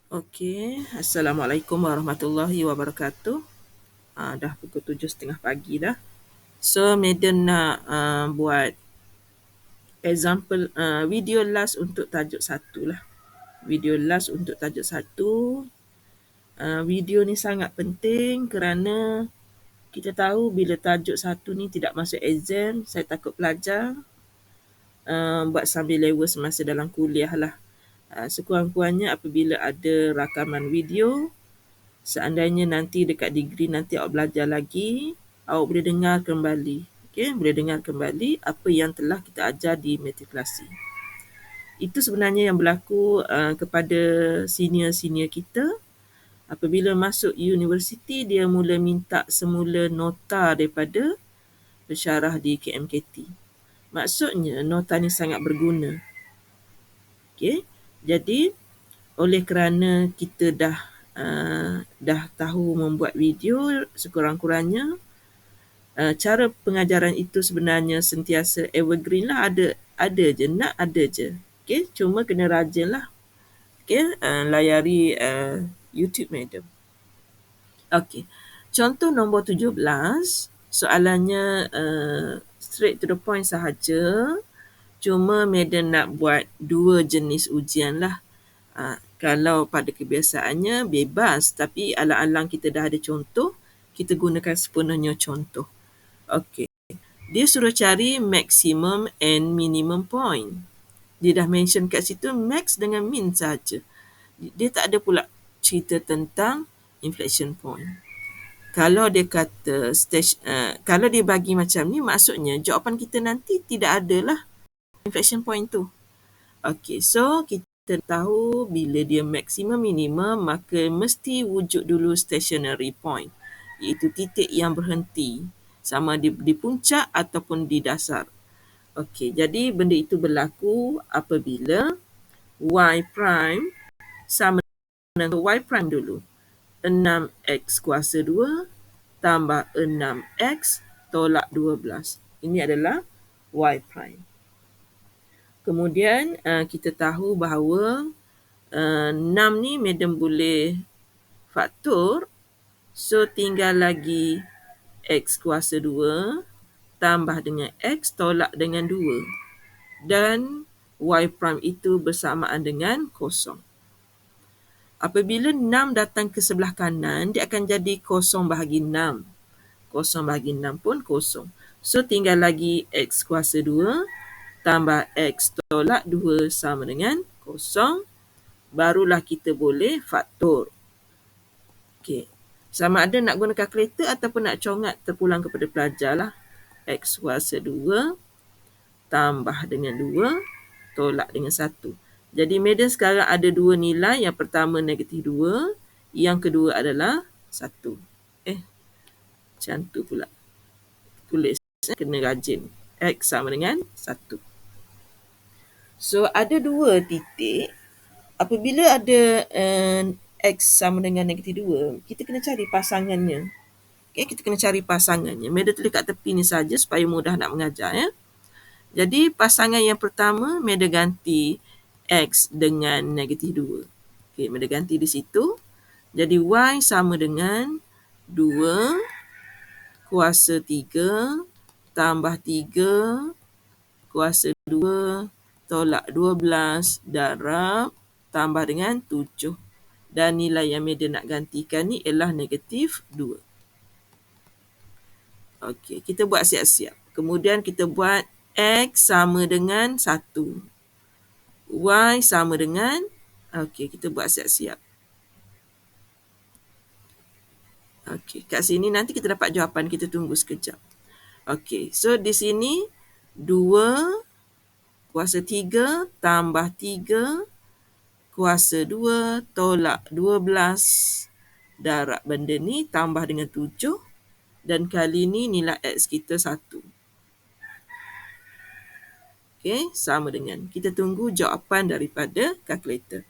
Okey, Assalamualaikum warahmatullahi wabarakatuh. Dah pukul 7.30 pagi dah. So, Maiden nak buat example video last untuk tajuk satu lah. Video last untuk tajuk satu. Video ni sangat penting kerana kita tahu bila tajuk satu ni tidak masuk exam, saya takut pelajar buat sambil lewa semasa dalam kuliah lah. Sekurang-kurangnya apabila ada rakaman video, seandainya nanti dekat degree nanti awak belajar lagi, awak boleh dengar kembali. Okay? Boleh dengar kembali apa yang telah kita ajar di matrikulasi. Itu sebenarnya yang berlaku kepada senior-senior kita. Apabila masuk universiti, dia mula minta semula nota daripada pensyarah di KMKT. Maksudnya, nota ni sangat berguna. Okay? Jadi, oleh kerana kita dah tahu membuat video sekurang-kurangnya, cara pengajaran itu sebenarnya sentiasa evergreen lah, ada je, nak ada je. Okay? Cuma kena rajin lah. Okay? Layari YouTube Madam. Okay. Contoh nombor 17, soalannya straight to the point sahaja. Cuma Madam nak buat dua jenis ujian lah. Kalau pada kebiasaannya bebas, tapi alang-alang kita dah ada contoh, kita gunakan sepenuhnya contoh. Okey. Dia suruh cari maximum and minimum point. Dia dah mention kat situ max dengan min saja. Dia tak ada pula cerita tentang inflection point. Kalau dia kata kalau dia bagi macam ni, maksudnya jawapan kita nanti tidak adalah inflection point tu. Okey, so kita tahu bila dia maximum minimum, maka mesti wujud dulu stationary point, iaitu titik yang berhenti, sama di puncak ataupun di dasar. Okey, jadi benda itu berlaku apabila y prime sama dengan y prime dulu. 6x kuasa 2 tambah 6x tolak 12. Ini adalah y prime. Kemudian kita tahu bahawa 6 ni Madam boleh faktor. So tinggal lagi x kuasa 2 tambah dengan x tolak dengan 2. Dan y prime itu bersamaan dengan kosong. Apabila 6 datang ke sebelah kanan, dia akan jadi kosong bahagi 6. Kosong bahagi 6 pun kosong. So tinggal lagi x kuasa 2 tambah x tolak 2 sama dengan kosong. Barulah kita boleh faktor. Okey. Sama ada nak guna kalkulator ataupun nak congat terpulang kepada pelajar lah. X kuasa 2 tambah dengan 2 tolak dengan 1. Jadi Madam sekarang ada dua nilai. Yang pertama negatif 2. Yang kedua adalah 1. Macam tu pula. Tulis. Kena rajin. X sama dengan 1. So ada dua titik. Apabila ada x sama dengan negatif 2, kita kena cari pasangannya. Okay, kita kena cari pasangannya. Madam tulis kat tepi ni saja supaya mudah nak mengajar. Ya. Jadi pasangan yang pertama, Madam ganti x dengan negatif 2. Okay, Madam ganti di situ. Jadi y sama dengan 2 kuasa 3 tambah 3 kuasa 2 tolak 12 darab tambah dengan 7. Dan nilai yang Madam nak gantikan ni ialah negatif 2. Okey, kita buat siap-siap. Kemudian kita buat x sama dengan 1. Y sama dengan, okey, kita buat siap-siap. Okey, kat sini nanti kita dapat jawapan, kita tunggu sekejap. Okey, so di sini 2 kuasa 3 tambah 3 kuasa 2 tolak 12 darab benda ni tambah dengan 7. Dan kali ni nilai x kita 1. Okey, sama dengan. Kita tunggu jawapan daripada kalkulator.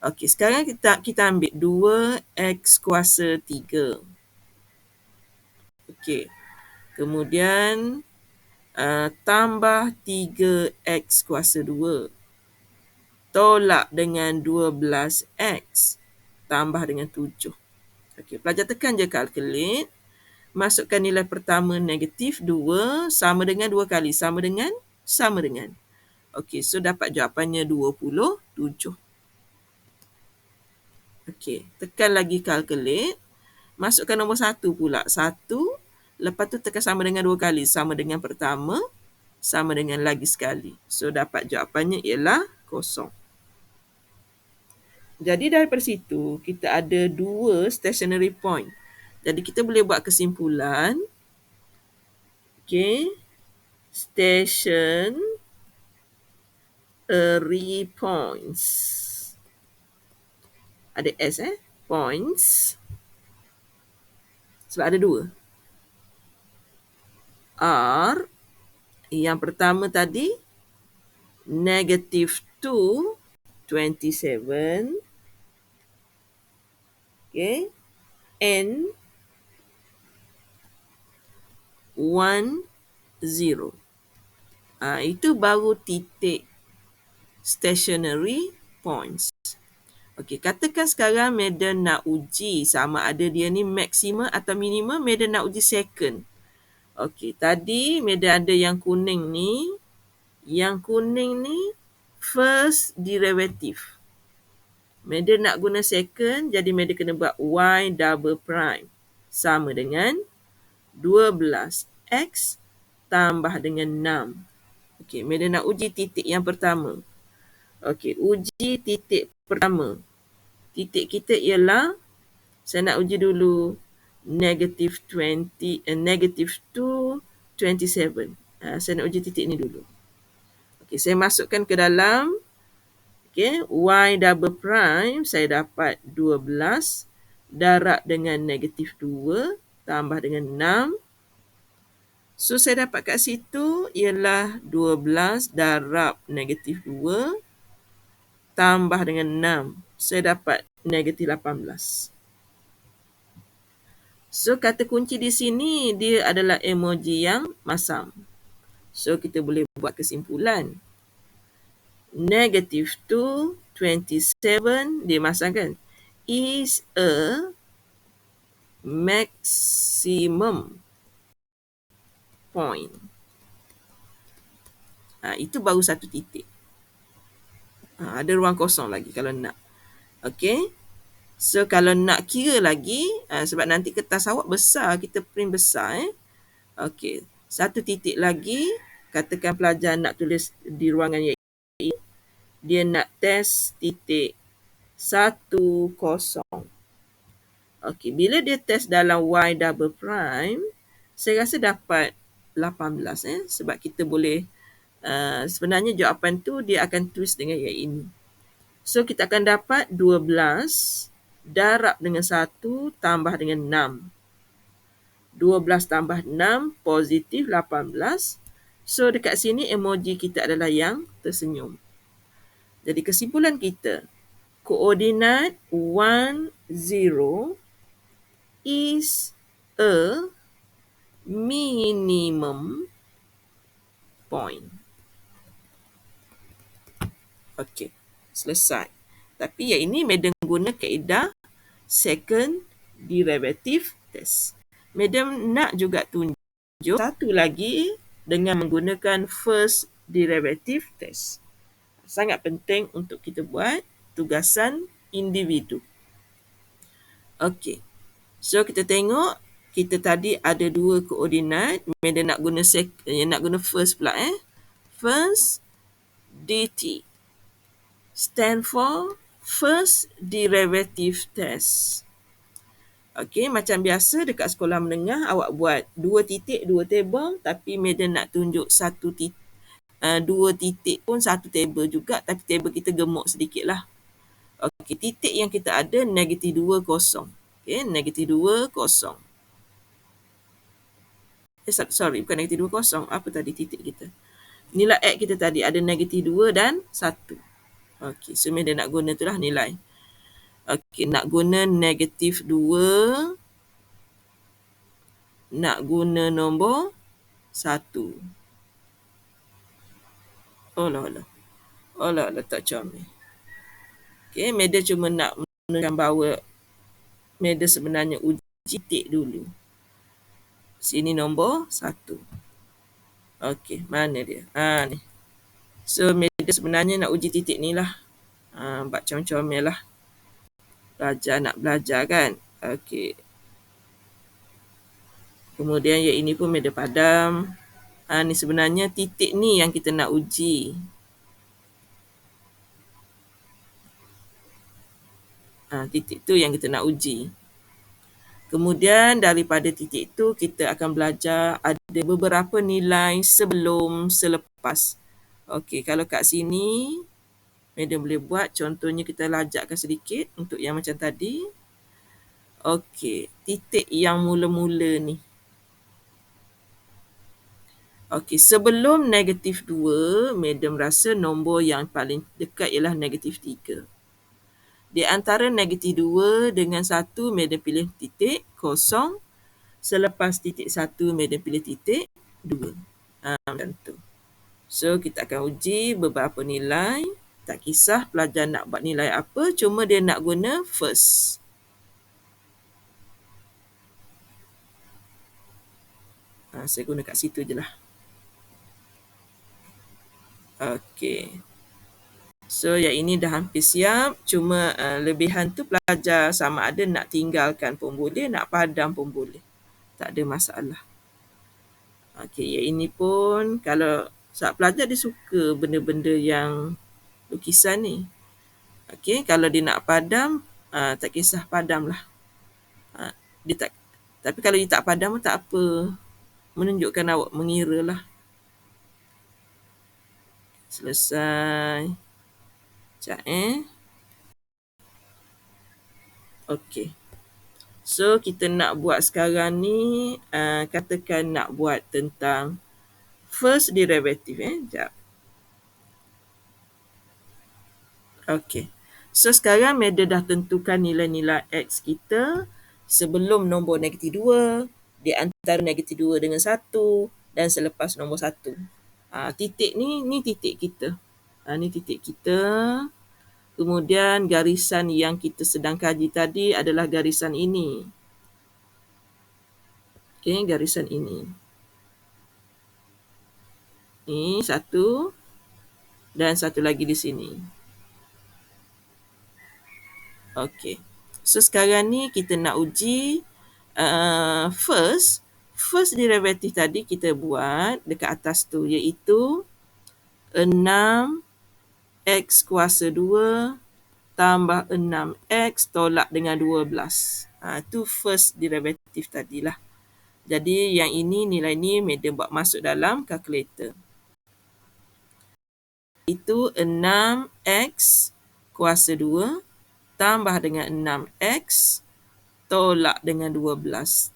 Okey, sekarang kita ambil 2x kuasa 3. Okey. Kemudian tambah 3x kuasa 2 tolak dengan 12X tambah dengan 7. Okey, pelajar tekan je calculate. Masukkan nilai pertama negatif 2 sama dengan 2 kali. Sama dengan. Okey, so dapat jawapannya 27. Okey, tekan lagi calculate. Masukkan nombor 1 pula. 1. Lepas tu tekan sama dengan 2 kali. Sama dengan pertama. Sama dengan lagi sekali. So, dapat jawapannya ialah 0. Jadi, daripada situ, kita ada 2 stationary point. Jadi, kita boleh buat kesimpulan. Okay. Stationary points. Ada S points. Sebab ada 2. R. Yang pertama tadi. Negative 2. 27. Okay. N. 1. 0. Itu baru titik stationary points. Okey, katakan sekarang Madam nak uji sama ada dia ni maksimum atau minimum. Madam nak uji second. Okey, tadi Madam ada yang kuning ni. Yang kuning ni first derivative. Madam nak guna second, jadi Madam kena buat y double prime sama dengan 12x tambah dengan 6. Okey, Madam nak uji titik yang pertama. Okey, uji titik pertama. Titik kita ialah, saya nak uji dulu negative 2, 27. Saya nak uji titik ni dulu. Okey, saya masukkan ke dalam. Okey, y double prime, saya dapat 12 darab dengan negatif 2 tambah dengan 6. So, saya dapat kat situ ialah 12 darab negatif 2 tambah dengan 6. Saya dapat negatif 18. So, kata kunci di sini dia adalah emoji yang masam. So, kita boleh buat kesimpulan. Negative 2, 27, dia masam kan? Is a maximum point. Itu baru satu titik. Ada ruang kosong lagi kalau nak. Okey. So, kalau nak kira lagi, sebab nanti kertas awak besar, kita print besar. Okey. Satu titik lagi, katakan pelajar nak tulis di ruangan yang ini, dia nak test titik 10. Okey. Bila dia test dalam y double prime, saya rasa dapat 18. Sebab kita boleh, sebenarnya jawapan tu dia akan twist dengan yang ini. So, kita akan dapat 12 darab dengan 1 tambah dengan 6. 12 tambah 6 positif 18. So, dekat sini emoji kita adalah yang tersenyum. Jadi, kesimpulan kita, koordinat 1, 0 is a minimum point. Okey, selesai. Tapi yang ini Madam guna kaedah second derivative test. Madam nak juga tunjuk satu lagi dengan menggunakan first derivative test. Sangat penting untuk kita buat tugasan individu. Okey. So, kita tengok kita tadi ada 2 koordinat. Madam nak guna first pula. First dt stand for first derivative test. Okey, macam biasa dekat sekolah menengah awak buat 2 titik, 2 table, tapi Madam nak tunjuk 2 titik pun 1 table juga, tapi table kita gemuk sedikit lah. Okey, titik yang kita ada negatif 2, 0. Okey, negatif 2, 0. Sorry, bukan negatif 2, 0. Apa tadi titik kita? Nilai X kita tadi ada negatif 2 dan 1. Okey, so Madam nak guna itulah nilai. Okey, nak guna negatif 2. Nak guna nombor 1. Olah, tak comel. Okay, Madam cuma nak menunjukkan bahawa Madam sebenarnya uji titik dulu. Sini nombor 1. Okey, mana dia? Ni. So, Madam sebenarnya nak uji titik ni lah. Buat comel-comel lah. Nak belajar kan? Okey. Kemudian yang ini pun Madam padam. Ni sebenarnya titik ni yang kita nak uji. Titik tu yang kita nak uji. Kemudian daripada titik tu kita akan belajar ada beberapa nilai sebelum, selepas. Okey, kalau kat sini Madam boleh buat, contohnya kita lajakkan sedikit untuk yang macam tadi. Okey, titik yang mula-mula ni. Okey, sebelum negatif 2, Madam rasa nombor yang paling dekat ialah negatif 3. Di antara negatif 2 dengan 1, Madam pilih titik kosong. Selepas titik 1, Madam pilih titik 2. Macam tu. So, kita akan uji beberapa nilai. Tak kisah pelajar nak buat nilai apa, cuma dia nak guna first. Saya guna kat situ je lah. Okey. So, yang ini dah hampir siap. Cuma lebihan tu pelajar sama ada nak tinggalkan pun boleh, nak padam pun boleh. Tak ada masalah. Okey, yang ini pun kalau pelajar dia suka benda-benda yang lukisan ni. Okey, kalau dia nak padam, tak kisah padam lah. Dia tak, tapi kalau dia tak padam pun tak apa. Menunjukkan awak mengira lah. Selesai. Sekejap Okey. So, kita nak buat sekarang ni, katakan nak buat tentang first derivative. Sekejap. Okey. So, sekarang Madam dah tentukan nilai-nilai X kita sebelum nombor negatif 2, di antara negatif 2 dengan 1 dan selepas nombor 1. Titik ni titik kita. Ni titik kita. Kemudian garisan yang kita sedang kaji tadi adalah garisan ini. Okey, garisan ini. Ni satu dan satu lagi di sini. Okey. So, sekarang ni kita nak uji first derivative tadi kita buat dekat atas tu, iaitu 6x kuasa 2 tambah 6x tolak dengan 12. Tu first derivative tadilah. Jadi yang ini nilai ni Madam buat masuk dalam kalkulator. Itu 6x kuasa 2 tambah dengan 6x tolak dengan 12.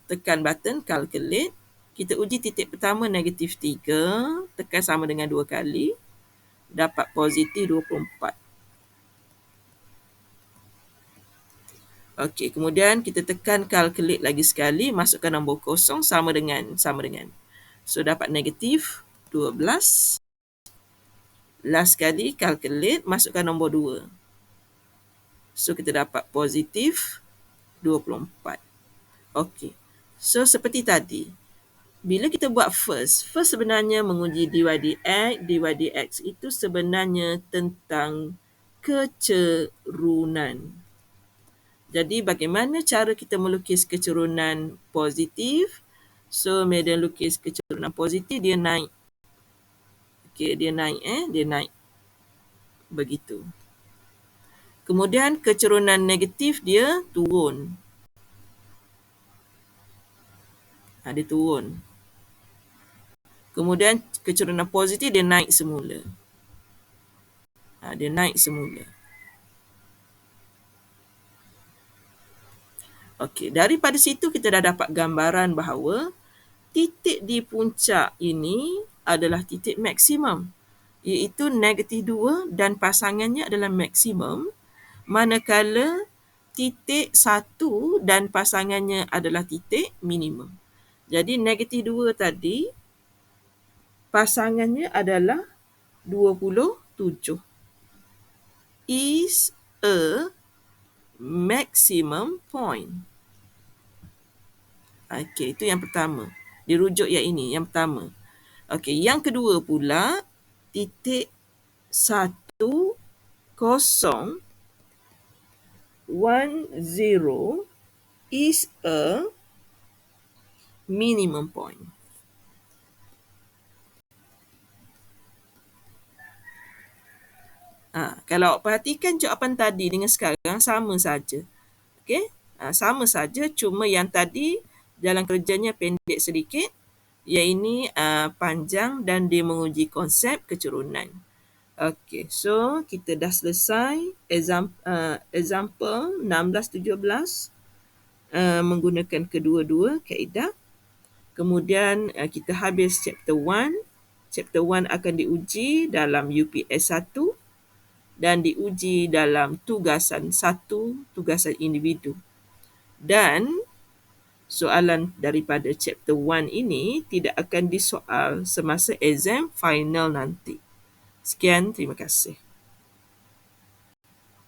Tekan button calculate. Kita uji titik pertama negatif 3. Tekan sama dengan 2 kali. Dapat positif 24. Okey, kemudian kita tekan calculate lagi sekali. Masukkan nombor kosong sama dengan. So, dapat negatif 12. Last sekali calculate. Masukkan nombor 2. So, kita dapat positif 24. Okey. So, seperti tadi. Bila kita buat first sebenarnya menguji dy dx itu sebenarnya tentang kecerunan. Jadi, bagaimana cara kita melukis kecerunan positif? So, Madam lukis kecerunan positif, dia naik. Okey, dia naik. Dia naik. Begitu. Kemudian, kecerunan negatif dia turun. Dia turun. Kemudian, kecerunan positif dia naik semula. Dia naik semula. Okey, daripada situ kita dah dapat gambaran bahawa titik di puncak ini adalah titik maksimum, iaitu negatif 2 dan pasangannya adalah maksimum, manakala titik 1 dan pasangannya adalah titik minimum. Jadi negatif 2 tadi pasangannya adalah 27 is a maximum point. Okey, itu yang pertama. Dirujuk yang ini, yang pertama. Okey, yang kedua pula, titik 1, 0, 1, 0 is a minimum point. Kalau awak perhatikan jawapan tadi dengan sekarang sama saja. Okey? Sama saja, cuma yang tadi jalan kerjanya pendek sedikit, yang ini panjang dan dia menguji konsep kecurunan. Okey, so kita dah selesai example 16-17 menggunakan kedua-dua kaedah. Kemudian kita habis chapter 1. Chapter 1 akan diuji dalam UPS 1 dan diuji dalam tugasan 1, tugasan individu. Dan soalan daripada chapter 1 ini tidak akan disoal semasa exam final nanti. Sekian, terima kasih.